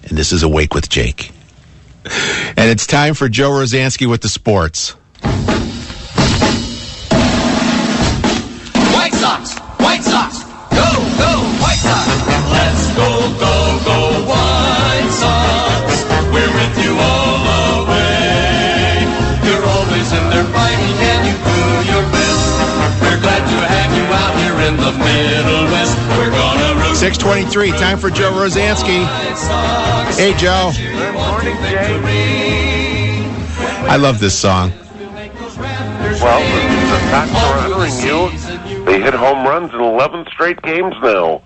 and this is Awake with Jake. And it's time for Joe Rozanski with the sports. White Sox! White Sox! Go, go, White Sox! Let's go, go, go, White Sox! We're with you all the way. You're always in there fighting and you do your best. We're glad to have you out here in the Middle West. We're gonna root 6:23, time for Joe Rozanski. Hey, Joe. Good morning, Jay. I love this song. Well, the Sox are honoring you. They hit home runs in 11 straight games now.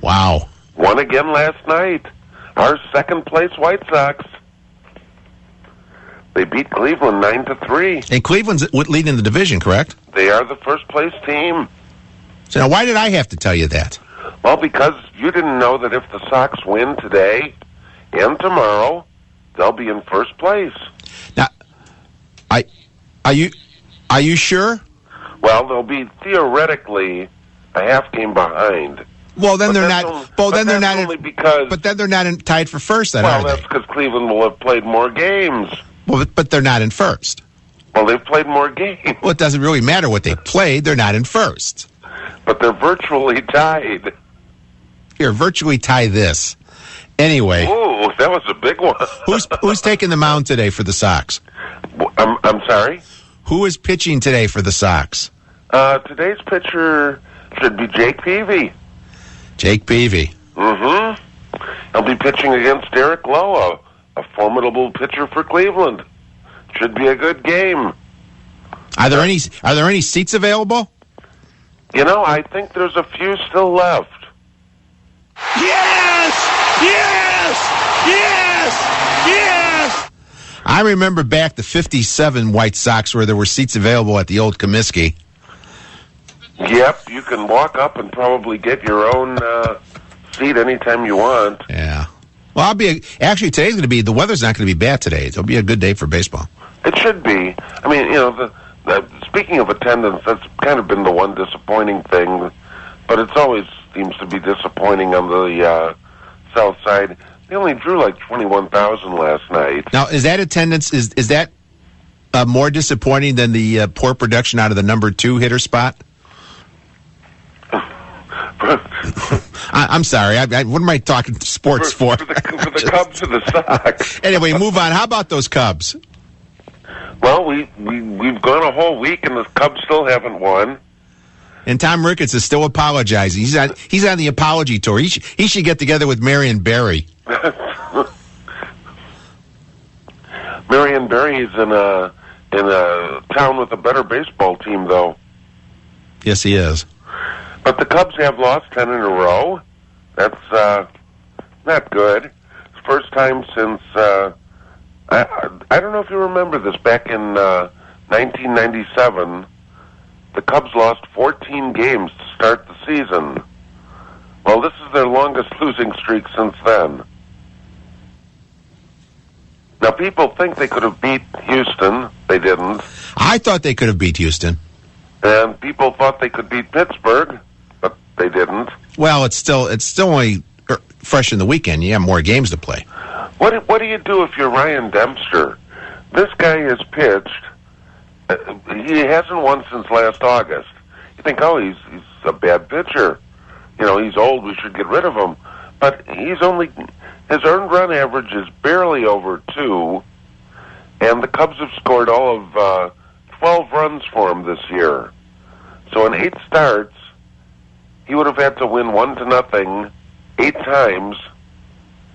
Wow. Won again last night. Our second-place White Sox. They beat Cleveland 9-3. And Cleveland's leading the division, correct? They are the first-place team. So now why did I have to tell you that? Well, because you didn't know that if the Sox win today and tomorrow, they'll be in first place. Now, are you sure? Well, they'll be theoretically a half game behind. Well, then But they're that's not. only- Well, but then they're that's not. only because- But then they're not tied for first. Then Well, are that's they? because Cleveland will have played more games. Well, but they're not in first. Well, they've played more games, Well, it doesn't really matter what they played. They're not in first. but they're virtually tied. Here, virtually tie this. Anyway, Ooh, that was a big one. who's taking the mound today for the Sox? I'm sorry? Who is pitching today for the Sox? Today's pitcher should be Jake Peavy. Jake Peavy. Mm-hmm. He'll be pitching against Derek Lowe, a formidable pitcher for Cleveland. Should be a good game. Are there any seats available? You know, I think there's a few still left. Yes! Yes! Yes! Yes! I remember back the 57 White Sox where there were seats available at the old Comiskey. Yep, you can walk up and probably get your own seat anytime you want. Yeah. Well, actually today's going to be, the weather's not going to be bad today. It'll be a good day for baseball. It should be. I mean, you know, speaking of attendance, that's kind of been the one disappointing thing, but it always seems to be disappointing on the south side. They only drew like 21,000 last night. Now, is that attendance, is that more disappointing than the poor production out of the number 2 hitter spot? I'm sorry. What am I talking sports for? For the Cubs or the Sox. Anyway, move on. How about those Cubs? Well, we've gone a whole week and the Cubs still haven't won. And Tom Ricketts is still apologizing. He's on the apology tour. He should get together with Marion Barry. Marion Barry is in a town with a better baseball team, though. Yes, he is. But the Cubs have lost 10 in a row. That's not good. It's the first time since I don't know if you remember this. Back in 1997, the Cubs lost 14 games to start the season. Well, this is their longest losing streak since then. Now, people think they could have beat Houston. They didn't. I thought they could have beat Houston. And people thought they could beat Pittsburgh, but they didn't. Well, it's still only fresh in the weekend. You have more games to play. What do you do if you're Ryan Dempster? This guy has pitched. He hasn't won since last August. You think, oh, he's a bad pitcher. You know, he's old. We should get rid of him. But his earned run average is barely over 2, and the Cubs have scored all of 12 runs for him this year. So in 8 starts, he would have had to win 1-0 8 times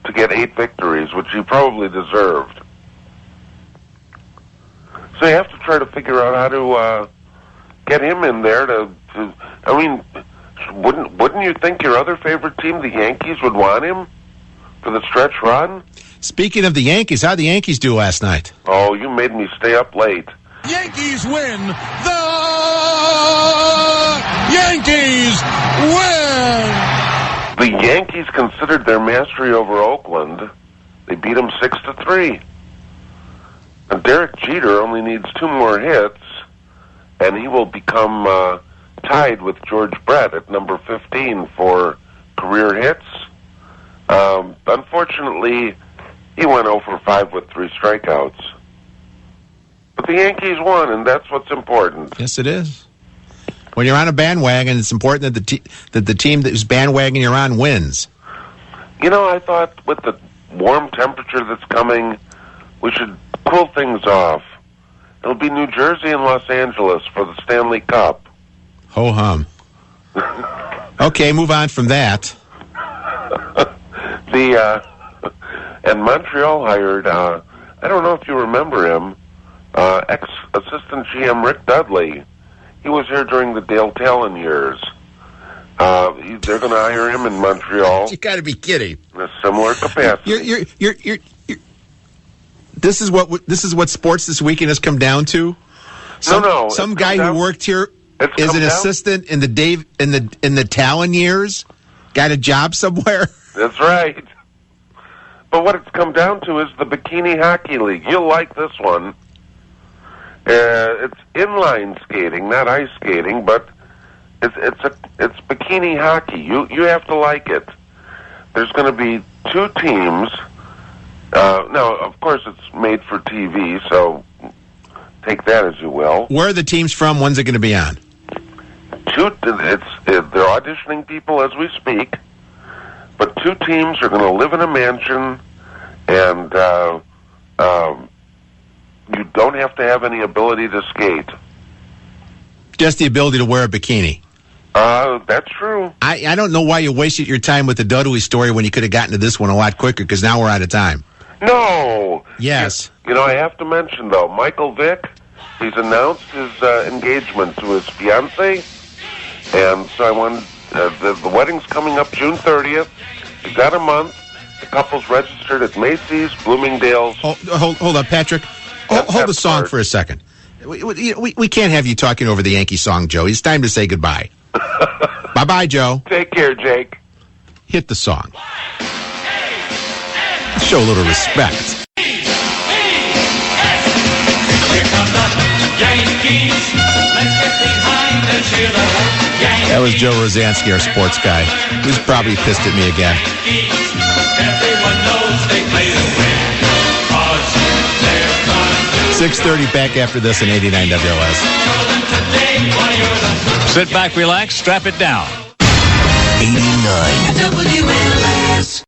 to get 8 victories, which he probably deserved. So you have to try to figure out how to get him in there to I mean, wouldn't you think your other favorite team, the Yankees, would want him for the stretch run? Speaking of the Yankees, how'd the Yankees do last night? Oh, you made me stay up late. Yankees win. The Yankees win. The Yankees considered their mastery over Oakland. They beat them 6-3. And Derek Jeter only needs 2 more hits, and he will become tied with George Brett at number 15 for career hits. Unfortunately, he went 0 for 5 with 3 strikeouts. But the Yankees won, and that's what's important. Yes, it is. When you're on a bandwagon, it's important that the team whose bandwagon you're on wins. You know, I thought with the warm temperature that's coming, we should cool things off. It'll be New Jersey and Los Angeles for the Stanley Cup. Ho hum. Okay, move on from that. And Montreal hired, I don't know if you remember him, ex-assistant GM Rick Dudley. He was here during the Dale Talon years. They're going to hire him in Montreal. You got to be kidding. In a similar capacity. You're This is what sports this weekend has come down to. Some guy who worked here as an assistant in the Talon years got a job somewhere. That's right. But what it's come down to is the Bikini Hockey League. You'll like this one. It's inline skating, not ice skating, but it's bikini hockey. You have to like it. There's going to be 2 teams. Now, of course, it's made for TV, so take that as you will. Where are the teams from? When's it going to be on? They're auditioning people as we speak, but 2 teams are going to live in a mansion, and you don't have to have any ability to skate. Just the ability to wear a bikini. That's true. I don't know why you wasted your time with the Dudley story when you could have gotten to this one a lot quicker, because now we're out of time. No. Yes. You know, I have to mention, though, Michael Vick, he's announced his engagement to his fiancée, and so I wanted, the wedding's coming up June 30th. He's got a month. The couple's registered at Macy's, Bloomingdale's. Hold up, Patrick. Hold the song for a second. We can't have you talking over the Yankee song, Joe. It's time to say goodbye. Bye-bye, Joe. Take care, Jake. Hit the song. Show a little respect. Here come the Yankees. Let's get behind and cheer the Yankees. That was Joe Rozanski, our sports guy. He's probably pissed at me again. Everyone knows they play to win. 'Cause they're gonna do 6:30 back after this in 89 WLS. Sit back, relax, strap it down. 89 WLS.